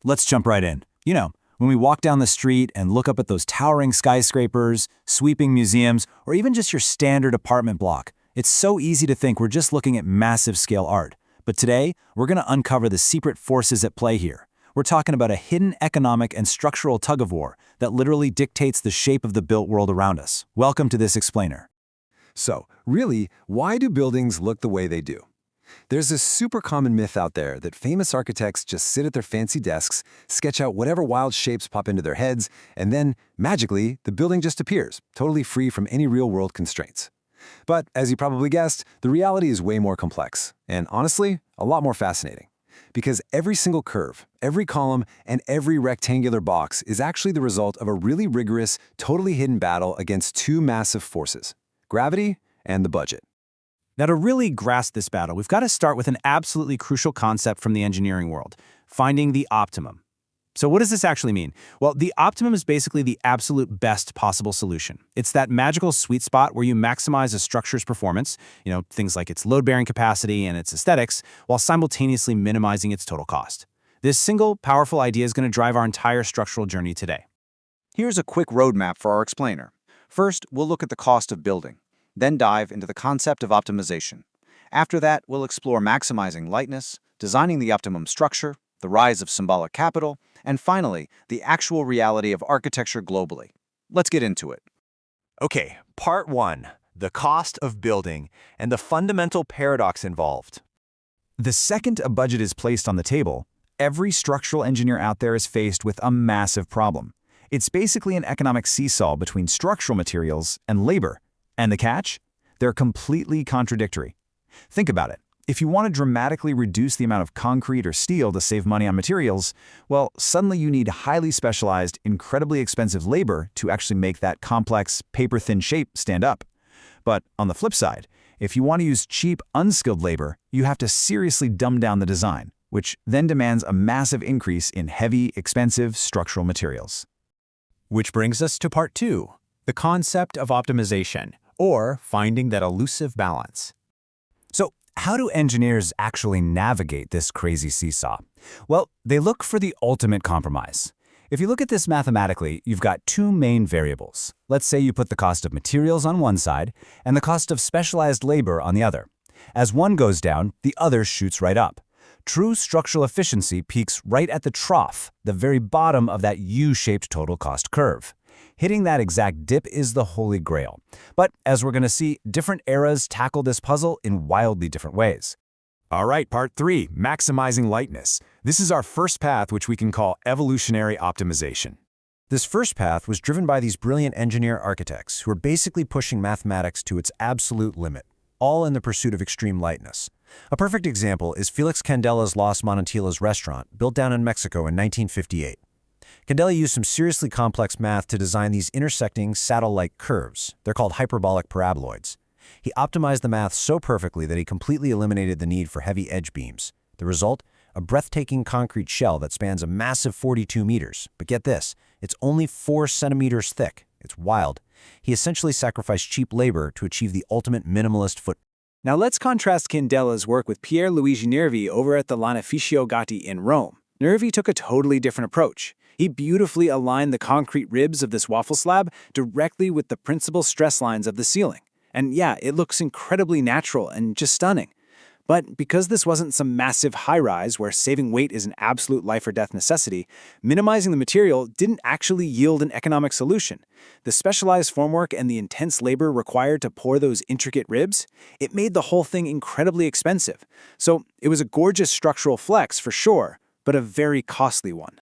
Let's jump right in. When we walk down the street and look up at those towering skyscrapers, sweeping museums, or even just your standard apartment block, it's so easy to think we're just looking at massive scale art. But today, we're going to uncover the secret forces at play here. We're talking about a hidden economic and structural tug-of-war that literally dictates the shape of the built world around us. Welcome to this explainer. So, really, why do buildings look the way they do? There's this super common myth out there that famous architects just sit at their fancy desks, sketch out whatever wild shapes pop into their heads, and then, magically, the building just appears, totally free from any real-world constraints. But, as you probably guessed, the reality is way more complex, and honestly, a lot more fascinating. Because every single curve, every column, and every rectangular box is actually the result of a really rigorous, totally hidden battle against two massive forces: gravity and the budget. Now, to really grasp this battle, we've got to start with an absolutely crucial concept from the engineering world: finding the optimum. So what does this actually mean? Well, the optimum is basically the absolute best possible solution. It's that magical sweet spot where you maximize a structure's performance, things like its load-bearing capacity and its aesthetics, while simultaneously minimizing its total cost. This single, powerful idea is going to drive our entire structural journey today. Here's a quick roadmap for our explainer. First, we'll look at the cost of building, then dive into the concept of optimization. After that, we'll explore maximizing lightness, designing the optimum structure, the rise of symbolic capital, and finally, the actual reality of architecture globally. Let's get into it. Okay, part 1, the cost of building and the fundamental paradox involved. The second a budget is placed on the table, every structural engineer out there is faced with a massive problem. It's basically an economic seesaw between structural materials and labor. And the catch? They're completely contradictory. Think about it. If you want to dramatically reduce the amount of concrete or steel to save money on materials, well, suddenly you need highly specialized, incredibly expensive labor to actually make that complex, paper-thin shape stand up. But on the flip side, if you want to use cheap, unskilled labor, you have to seriously dumb down the design, which then demands a massive increase in heavy, expensive structural materials. Which brings us to part 2, the concept of optimization, or finding that elusive balance. So, how do engineers actually navigate this crazy seesaw? Well, they look for the ultimate compromise. If you look at this mathematically, you've got two main variables. Let's say you put the cost of materials on one side and the cost of specialized labor on the other. As one goes down, the other shoots right up. True structural efficiency peaks right at the trough, the very bottom of that U-shaped total cost curve. Hitting that exact dip is the holy grail. But as we're going to see, different eras tackle this puzzle in wildly different ways. All right, part 3, maximizing lightness. This is our first path, which we can call evolutionary optimization. This first path was driven by these brilliant engineer architects who are basically pushing mathematics to its absolute limit, all in the pursuit of extreme lightness. A perfect example is Felix Candela's Los Manantiales restaurant, built down in Mexico in 1958. Candela used some seriously complex math to design these intersecting saddle-like curves. They're called hyperbolic paraboloids. He optimized the math so perfectly that he completely eliminated the need for heavy edge beams. The result? A breathtaking concrete shell that spans a massive 42 meters. But get this, it's only 4 centimeters thick. It's wild. He essentially sacrificed cheap labor to achieve the ultimate minimalist footprint. Now let's contrast Candela's work with Pier Luigi Nervi over at the Lanificio Gatti in Rome. Nervi took a totally different approach. He beautifully aligned the concrete ribs of this waffle slab directly with the principal stress lines of the ceiling. And yeah, it looks incredibly natural and just stunning. But because this wasn't some massive high-rise where saving weight is an absolute life-or-death necessity, minimizing the material didn't actually yield an economic solution. The specialized formwork and the intense labor required to pour those intricate ribs, it made the whole thing incredibly expensive. So it was a gorgeous structural flex for sure, but a very costly one.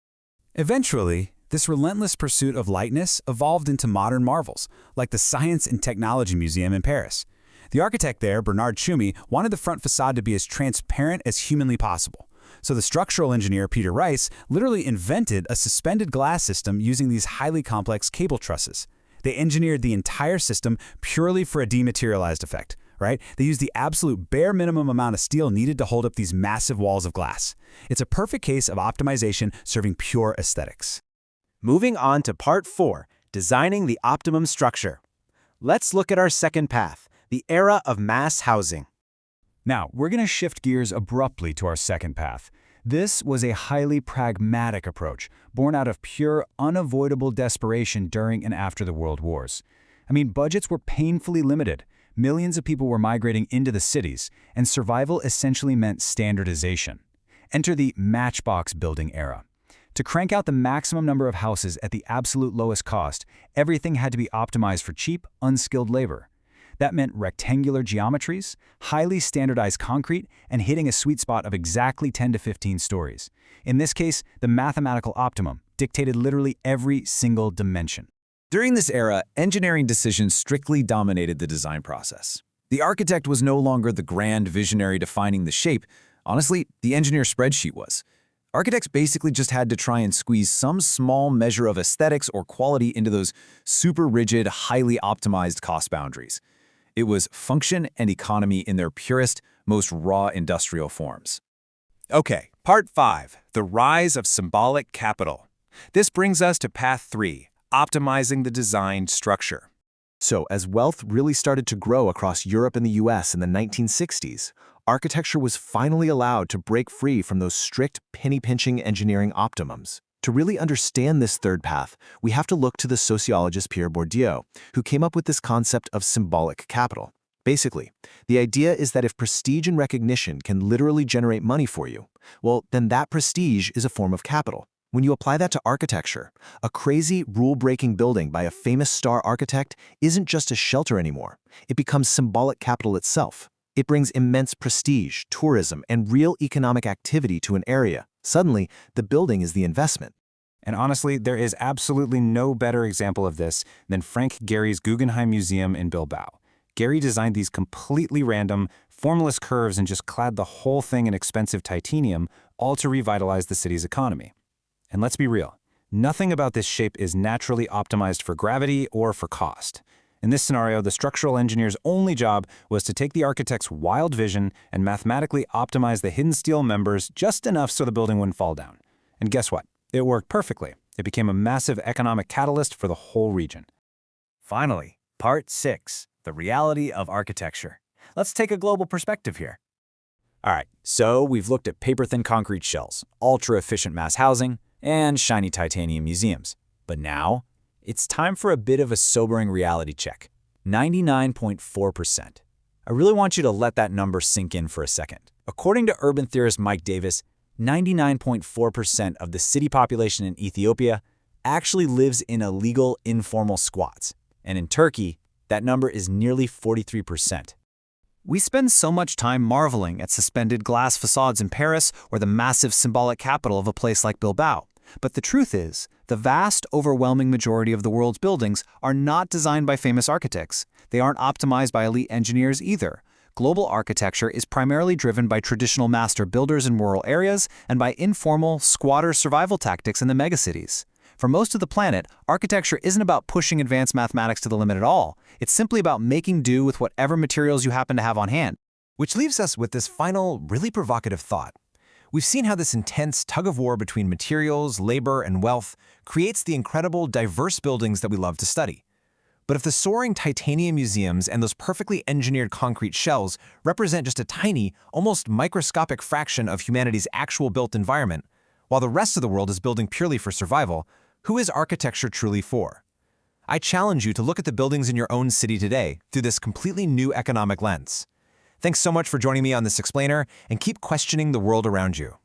Eventually, this relentless pursuit of lightness evolved into modern marvels, like the Science and Technology Museum in Paris. The architect there, Bernard Tschumi, wanted the front facade to be as transparent as humanly possible. So the structural engineer, Peter Rice, literally invented a suspended glass system using these highly complex cable trusses. They engineered the entire system purely for a dematerialized effect, right? They used the absolute bare minimum amount of steel needed to hold up these massive walls of glass. It's a perfect case of optimization serving pure aesthetics. Moving on to part 4, designing the optimum structure. Let's look at our second path, the era of mass housing. Now, we're going to shift gears abruptly to our second path. This was a highly pragmatic approach, born out of pure, unavoidable desperation during and after the World Wars. I mean, budgets were painfully limited. Millions of people were migrating into the cities, and survival essentially meant standardization. Enter the matchbox building era. To crank out the maximum number of houses at the absolute lowest cost, everything had to be optimized for cheap, unskilled labor. That meant rectangular geometries, highly standardized concrete, and hitting a sweet spot of exactly 10 to 15 stories. In this case, the mathematical optimum dictated literally every single dimension. During this era, engineering decisions strictly dominated the design process. The architect was no longer the grand visionary defining the shape. Honestly, the engineer spreadsheet was. Architects basically just had to try and squeeze some small measure of aesthetics or quality into those super rigid, highly optimized cost boundaries. It was function and economy in their purest, most raw industrial forms. Okay, Part 5, the rise of symbolic capital. This brings us to Path 3, optimizing the design structure. So, as wealth really started to grow across Europe and the US in the 1960s, architecture was finally allowed to break free from those strict, penny-pinching engineering optimums. To really understand this third path, we have to look to the sociologist Pierre Bourdieu, who came up with this concept of symbolic capital. Basically, the idea is that if prestige and recognition can literally generate money for you, well, then that prestige is a form of capital. When you apply that to architecture, a crazy, rule-breaking building by a famous star architect isn't just a shelter anymore. It becomes symbolic capital itself. It brings immense prestige, tourism, and real economic activity to an area. Suddenly, the building is the investment. And honestly, there is absolutely no better example of this than Frank Gehry's Guggenheim Museum in Bilbao. Gehry designed these completely random, formless curves and just clad the whole thing in expensive titanium, all to revitalize the city's economy. And let's be real, nothing about this shape is naturally optimized for gravity or for cost. In this scenario, the structural engineer's only job was to take the architect's wild vision and mathematically optimize the hidden steel members just enough so the building wouldn't fall down. And guess what? It worked perfectly. It became a massive economic catalyst for the whole region. Finally, Part 6, the reality of architecture. Let's take a global perspective here. All right, so we've looked at paper-thin concrete shells, ultra-efficient mass housing, and shiny titanium museums. But now, it's time for a bit of a sobering reality check. 99.4%. I really want you to let that number sink in for a second. According to urban theorist Mike Davis, 99.4% of the city population in Ethiopia actually lives in illegal, informal squats. And in Turkey, that number is nearly 43%. We spend so much time marveling at suspended glass facades in Paris or the massive symbolic capital of a place like Bilbao. But the truth is, the vast, overwhelming majority of the world's buildings are not designed by famous architects. They aren't optimized by elite engineers either. Global architecture is primarily driven by traditional master builders in rural areas and by informal, squatter survival tactics in the megacities. For most of the planet, architecture isn't about pushing advanced mathematics to the limit at all. It's simply about making do with whatever materials you happen to have on hand. Which leaves us with this final, really provocative thought. We've seen how this intense tug-of-war between materials, labor, and wealth creates the incredible, diverse buildings that we love to study. But if the soaring titanium museums and those perfectly engineered concrete shells represent just a tiny, almost microscopic fraction of humanity's actual built environment, while the rest of the world is building purely for survival, who is architecture truly for? I challenge you to look at the buildings in your own city today through this completely new economic lens. Thanks so much for joining me on this explainer, and keep questioning the world around you.